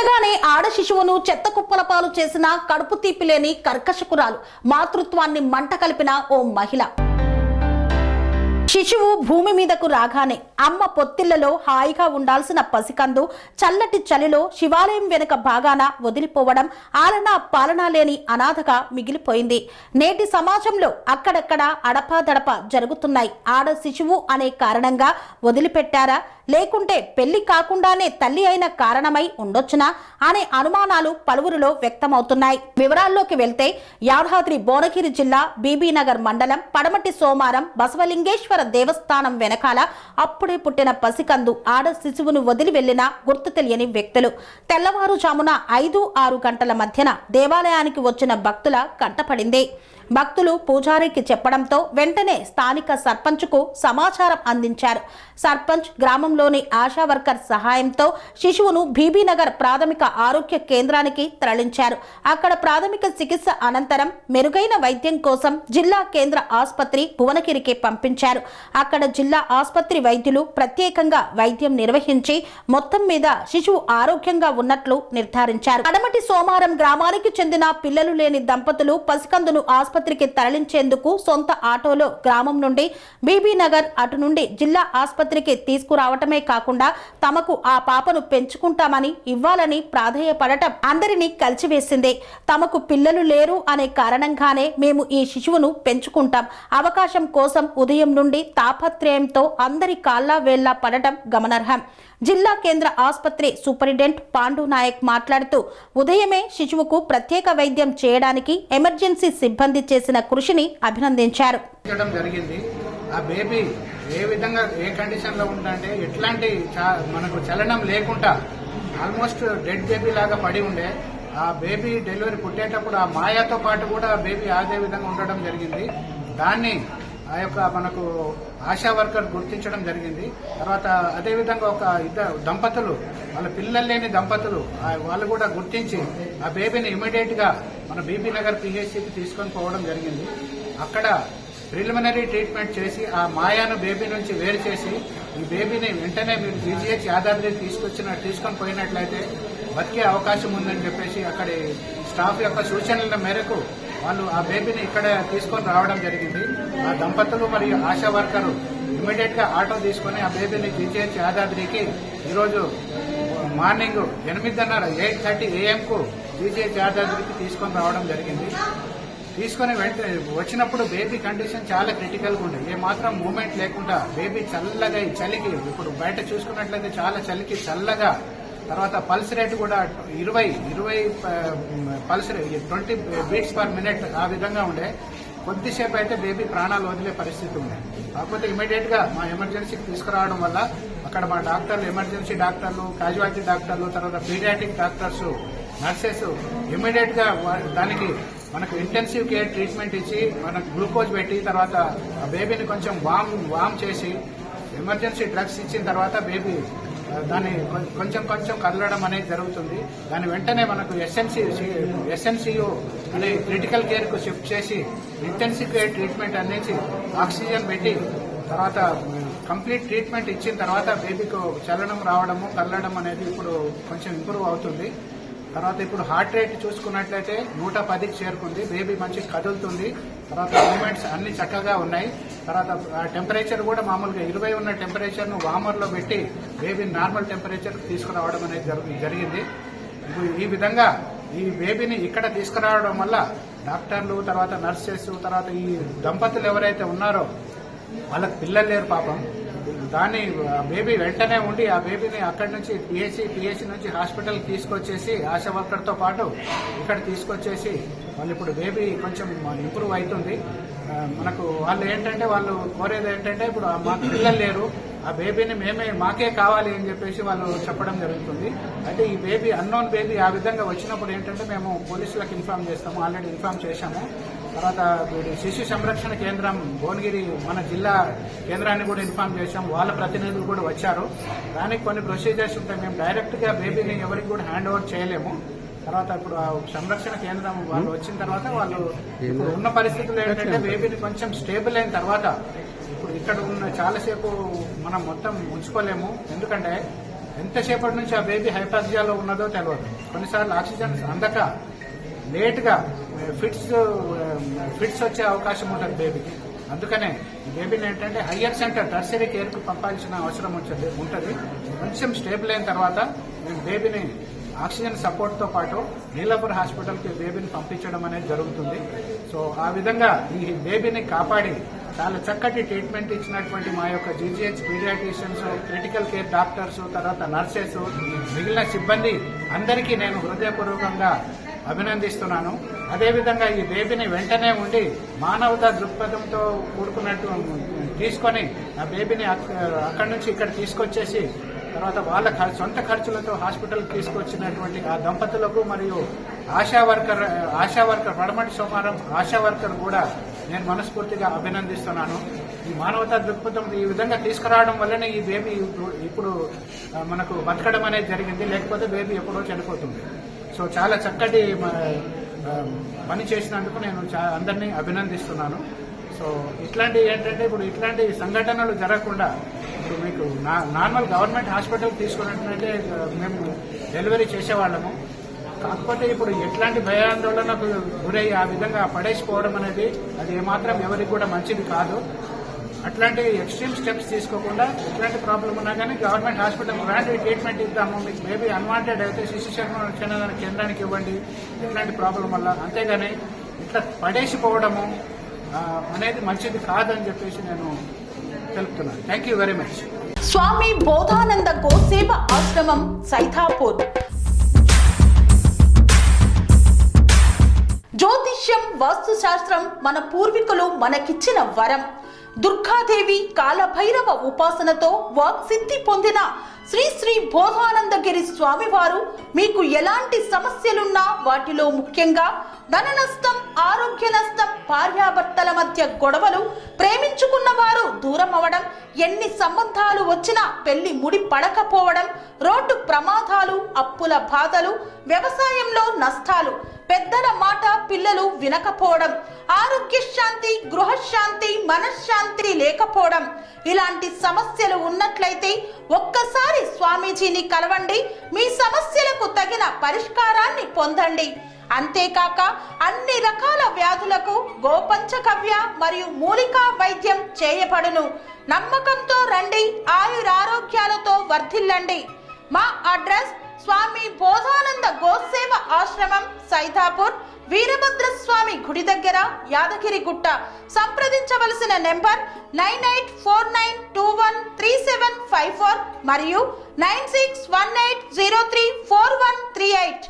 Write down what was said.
నిజంగానే ఆడ శిశువును చెత్త కుప్పల పాలు చేసిన కడుపు తీపి లేని కర్కశకురాలు, మాతృత్వాన్ని మంట కలిపిన ఓ మహిళ. శిశువు భూమి మీదకు రాగానే అమ్మ పొత్తిళ్లలో హాయిగా ఉండాల్సిన పసికందు చల్లటి చలిలో శివాలయం వెనుక భాగాన వదిలిపోవడం ఆలనా పాలనా లేని అనాథగా మిగిలిపోయింది. నేటి సమాజంలో అక్కడక్కడ అడపాదడప జరుగుతున్నాయి. ఆడ శిశువు అనే కారణంగా వదిలిపెట్టారా, లేకుంటే పెళ్లి కాకుండానే తల్లి అయిన కారణమై ఉండొచ్చునా అనే అనుమానాలు పలువురిలో వ్యక్తమవుతున్నాయి. వివరాల్లోకి వెళ్తే యాదాద్రి భువనగిరి జిల్లా బీబీనగర్ మండలం పడమటి సోమారం బసవలింగేశ్వర దేవస్థానం వెనకాల అప్పుడే పుట్టిన పసికందు ఆడ శిశువును వదిలి వెళ్లిన గుర్తు తెలియని వ్యక్తులు తెల్లవారుజామున 5-6 గంటల మధ్యన దేవాలయానికి వచ్చిన భక్తుల కంటపడింది. భక్తులు పూజారికి చెప్పడంతో వెంటనే స్థానిక సర్పంచ్కు సమాచారం అందించారు. సర్పంచ్ గ్రామంలోని ఆశా వర్కర్ సహాయంతో శిశువును బీబీనగర్ ప్రాథమిక ఆరోగ్య కేంద్రానికి తరలించారు. అక్కడ ప్రాథమిక చికిత్స అనంతరం మెరుగైన వైద్యం కోసం జిల్లా కేంద్ర ఆసుపత్రి భువనగిరికి పంపించారు. అక్కడ జిల్లా ఆసుపత్రి వైద్యులు ప్రత్యేకంగా వైద్యం నిర్వహించి మొత్తం మీద శిశువు ఆరోగ్యంగా ఉన్నట్లు నిర్ధారించారు. కడమటి సోమారం గ్రామానికి చెందిన పిల్లలు లేని దంపతులు పసికందును ఆసుపత్రికి తరలించేందుకు సొంత ఆటోలో గ్రామం నుండి బీబీనగర్ అటు నుండి జిల్లా ఆసుపత్రికి తీసుకురావటమే కాకుండా తమకు ఆ పాపను పెంచుకుంటామని ఇవ్వాలని ప్రాధేయపడటం అందరినీ కలిచివేసింది. తమకు పిల్లలు లేరు అనే కారణంగానే మేము ఈ శిశువును పెంచుకుంటాం. అవకాశం కోసం ఉదయం నుండి తాపత్రయంతో అందరి కాళ్ళ వేళ్లా పడటం గమనార్హం. జిల్లా కేంద్ర ఆసుపత్రి సూపరింటెండెంట్ పాండు నాయక్ మాట్లాడుతూ ఉదయమే శిశువుకు ప్రత్యేక వైద్యం చేయడానికి ఎమర్జెన్సీ సిబ్బంది చేసిన కృషిని అభినందించారు. ఆ బేబీ ఏ విధంగా ఏ కండిషన్ లో ఉందంటే ఎట్లాంటి మనకు చలనం లేకుండా ఆల్మోస్ట్ డెడ్ బేబీ లాగా పడి ఉండే. ఆ బేబీ డెలివరీ పుట్టేటప్పుడు ఆ మాయాతో పాటు కూడా బేబీ అదే విధంగా ఉండడం జరిగింది. దాన్ని ఆ యొక్క మనకు ఆశా వర్కర్ గుర్తించడం జరిగింది. తర్వాత అదేవిధంగా ఒక ఇద్దరు దంపతులు, వాళ్ళ పిల్లలు లేని దంపతులు వాళ్ళు కూడా గుర్తించి ఆ బేబీని ఇమీడియట్ గా మన బీబీనగర్ పిహెచ్సికి తీసుకొని పోవడం జరిగింది. అక్కడ ప్రిలిమినరీ ట్రీట్మెంట్ చేసి ఆ మాయాను బేబీ నుంచి వేరు చేసి ఈ బేబీని వెంటనే మీరు జీజీహెచ్ యాదాద్రి తీసుకొని పోయినట్లయితే బతికే అవకాశం ఉందని చెప్పేసి అక్కడి స్టాఫ్ యొక్క సూచనల మేరకు వాళ్ళు ఆ బేబీని ఇక్కడ తీసుకొని రావడం జరిగింది. ఆ దంపతులు మరియు ఆశా వర్కరు ఇమీడియట్ గా ఆటో తీసుకుని ఆ బేబీని జీజీహెచ్ యాదాద్రికి ఈరోజు మార్నింగ్ 8:30 AM కు జీజీహెచ్ యాదాద్రికి తీసుకొని రావడం జరిగింది. తీసుకుని వెంటనే వచ్చినప్పుడు బేబీ కండిషన్ చాలా క్రిటికల్ గా ఉంది. ఏ మాత్రం మూమెంట్ లేకుండా బేబీ చల్లగా చలికి, ఇప్పుడు బయట చూసుకున్నట్లయితే చాలా చలికి చల్లగా, తర్వాత పల్స్ రేట్ కూడా 20 పల్స్ 20 బీట్స్ పర్ మినిట్ ఆ విధంగా ఉండే. కొద్దిసేపు అయితే బేబీ ప్రాణాలు వదిలే పరిస్థితి ఉంది. కాకపోతే ఇమీడియట్ గా మా ఎమర్జెన్సీకి తీసుకురావడం వల్ల అక్కడ మా డాక్టర్లు, ఎమర్జెన్సీ డాక్టర్లు, క్యాజువాలిటీ డాక్టర్లు, తర్వాత పీడియాట్రిక్ డాక్టర్స్, నర్సెస్ ఇమీడియట్ గా దానికి మనకు ఇంటెన్సివ్ కేర్ ట్రీట్మెంట్ ఇచ్చి మనకు గ్లూకోజ్ పెట్టి తర్వాత ఆ బేబీని కొంచెం వామ్ చేసి ఎమర్జెన్సీ డ్రగ్స్ ఇచ్చిన తర్వాత బేబీ దాన్ని కొంచెం కదలడం అనేది జరుగుతుంది. దాని వెంటనే మనకు ఎస్ఎన్సియు అనే క్రిటికల్ కేర్ కు షిఫ్ట్ చేసి ఇంటెన్సివ్ కేర్ ట్రీట్మెంట్ అందించి ఆక్సిజన్ పెట్టి తర్వాత కంప్లీట్ ట్రీట్మెంట్ ఇచ్చిన తర్వాత బేబీకి చలనం రావడము, కదలడం అనేది ఇప్పుడు కొంచెం ఇంప్రూవ్ అవుతుంది. తర్వాత ఇప్పుడు హార్ట్ రేట్ చూసుకున్నట్లయితే 110కి చేరుకుంది. బేబీ మంచి కదులుతుంది. తర్వాత మూమెంట్స్ అన్ని చక్కగా ఉన్నాయి. తర్వాత టెంపరేచర్ కూడా మామూలుగా 20 ఉన్న టెంపరేచర్ ను వామర్ లో పెట్టి బేబీని నార్మల్ టెంపరేచర్ తీసుకురావడం అనేది జరిగింది. ఈ విధంగా ఈ బేబీని ఇక్కడ తీసుకురావడం వల్ల డాక్టర్లు, తర్వాత నర్సెస్, తర్వాత ఈ దంపతులు ఎవరైతే ఉన్నారో వాళ్ళకి పిల్లలు లేరు పాపం. దాన్ని బేబీ వెంటనే ఉండి ఆ బేబీని అక్కడి నుంచి పిహెచ్సి నుంచి హాస్పిటల్కి తీసుకొచ్చేసి ఆశా వర్కర్తో పాటు ఇక్కడ తీసుకొచ్చేసి వాళ్ళు ఇప్పుడు బేబీ కొంచెం ఇంప్రూవ్ అవుతుంది. మనకు వాళ్ళు ఏంటంటే వాళ్ళు కోరేది ఏంటంటే ఇప్పుడు మాకు పిల్లలు లేరు, ఆ బేబీని మాకే కావాలి అని చెప్పేసి వాళ్ళు చెప్పడం జరుగుతుంది. అయితే ఈ బేబీ అన్నోన్ బేబీ ఆ విధంగా వచ్చినప్పుడు ఏంటంటే మేము పోలీసులకు ఇన్ఫార్మ్ చేస్తాము, ఆల్రెడీ ఇన్ఫార్మ్ చేశాము. తర్వాత శిశు సంరక్షణ కేంద్రం భువనగిరి మన జిల్లా కేంద్రాన్ని కూడా ఇన్ఫార్మ్ చేశాం. వాళ్ళ ప్రతినిధులు కూడా వచ్చారు. దానికి కొన్ని ప్రొసీజర్స్ ఉంటాయి. మేము డైరెక్ట్ గా బేబీని ఎవరికి కూడా హ్యాండ్ ఓవర్ చేయలేము. తర్వాత ఇప్పుడు ఆ సంరక్షణ కేంద్రం వాళ్ళు వచ్చిన తర్వాత వాళ్ళు ఇప్పుడు ఉన్న పరిస్థితులు ఏంటంటే బేబీని కొంచెం స్టేబుల్ అయిన తర్వాత ఇప్పుడు ఇక్కడ ఉన్న చాలాసేపు మనం మొత్తం ఉంచుకోలేము. ఎందుకంటే ఎంతసేపటి నుంచి ఆ బేబీ హైపాక్సియాలో ఉన్నదో తెలియదు. కొన్నిసార్లు ఆక్సిజన్ అందక లేట్గా ఫిట్స్ వచ్చే అవకాశం ఉంటుంది బేబీకి. అందుకనే ఈ బేబీని ఏంటంటే హయ్యర్ సెంటర్ టర్సరీ కేర్కు పంపాల్సిన అవసరం ఉంటుంది. కొంచెం స్టేబుల్ అయిన తర్వాత మేము బేబీని ఆక్సిజన్ సపోర్ట్తో పాటు నీలాపూర్ హాస్పిటల్కి బేబీని పంపించడం అనేది జరుగుతుంది. సో ఆ విధంగా ఈ బేబీని కాపాడి చాలా చక్కటి ట్రీట్మెంట్ ఇచ్చినటువంటి మా యొక్క GGH paediatricians, critical care doctors, తర్వాత నర్సెస్, మిగిలిన సిబ్బంది అందరికీ నేను హృదయపూర్వకంగా అభినందిస్తున్నాను. అదేవిధంగా ఈ బేబీని వెంటనే ఉండి మానవతా దృక్పథంతో కూడుకున్నట్టు తీసుకొని ఆ బేబీని అక్కడి నుంచి ఇక్కడ తీసుకొచ్చేసి తర్వాత వాళ్ళ సొంత ఖర్చులతో హాస్పిటల్కి తీసుకొచ్చినటువంటి ఆ దంపతులకు మరియు ఆశా వర్కర్ వడమటి సోమారం ఆశా వర్కర్ కూడా నేను మనస్ఫూర్తిగా అభినందిస్తున్నాను. ఈ మానవతా దృక్పథం ఈ విధంగా తీసుకురావడం వల్లనే ఈ బేబీ ఇప్పుడు మనకు బతకడం అనేది జరిగింది. లేకపోతే బేబీ ఎప్పుడో చనిపోతుంది. సో చాలా చక్కటి పని చేసినందుకు నేను అందరినీ అభినందిస్తున్నాను. సో ఇట్లాంటి ఏంటంటే ఇప్పుడు ఇట్లాంటి సంఘటనలు జరగకుండా ఇప్పుడు మీకు నార్మల్ గవర్నమెంట్ హాస్పిటల్ తీసుకున్నట్లయితే మేము డెలివరీ చేసేవాళ్ళము. కాకపోతే ఇప్పుడు ఎట్లాంటి భయాందోళనకు గురయ్యి ఆ విధంగా పడేసిపోవడం అనేది అది ఏమాత్రం ఎవరికి కూడా మంచిది కాదు. అట్లాంటి ఎక్స్ట్రీమ్ స్టెప్స్ తీసుకోకుండా ఎట్లాంటి ప్రాబ్లం ఉన్నా కానీ గవర్నమెంట్ హాస్పిటల్ ఇలాంటి ట్రీట్మెంట్ ఇద్దాము. మీకు బేబీ అన్వాంటెడ్ అయితే శిశు సంరక్షణ కేంద్రానికి ఇవ్వండి ఇట్లాంటి ప్రాబ్లం వల్ల. అంతేగాని ఇట్లా పడేసిపోవడము అనేది మంచిది కాదని చెప్పేసి నేను తెలుపుతున్నాను. Thank you very much. Swami Bodhananda గోసేవ ఆశ్రమం సైథాపూర్. జ్యోతిష్యం, వాస్తుశాస్త్రం మన పూర్వీకులు మనకిచ్చిన వరం. దుర్గాదేవి, కాలభైరవ ఉపాసనతో వాక్సిద్ధి పొందిన శ్రీ శ్రీ బోధానందగిరి స్వామివారు మీకు ఎలాంటి సమస్యలున్నా, వాటిలో ముఖ్యంగా ధన నష్టం, ఆరోగ్య నష్టం, భార్యాభర్తల మధ్య గొడవలు, ప్రేమించుకున్న వారు దూరం అవడం, ఎన్ని సంబంధాలు వచ్చినా పెళ్లి ముడి పడకపోవడం, రోడ్డు ప్రమాదాలు, అప్పుల బాధలు, వ్యవసాయంలో నష్టాలు, పెద్దల మాట పిల్లలు వినకపోవడం, ఆరోగ్య శాంతి, గృహశాంతి, మనశ్శాంతి లేకపోవడం, ఇలాంటి సమస్యలు ఉన్నట్లయితే ఒక్కసారి స్వామీజీని కలవండి. మీ సమస్యలకు తగిన పరిష్కారాన్ని పొందండి. అంతేకాక అన్ని రకాల వ్యాధులకు గోపంచకవ్య మరియు మూలికా వైద్యం చేయబడును. నమ్మకంతో రండి, ఆయురారోగ్యాలతో వర్ధిల్లండి. మా అడ్రస్ స్వామి బోధానంద గోసేవ ఆశ్రమం, సైథాపూర్, వీరభద్రస్వామి గుడి దగ్గర, యాదగిరిగుట్ట. సంప్రదించవలసిన నెంబర్ 9849213754 మరియు 9618034138.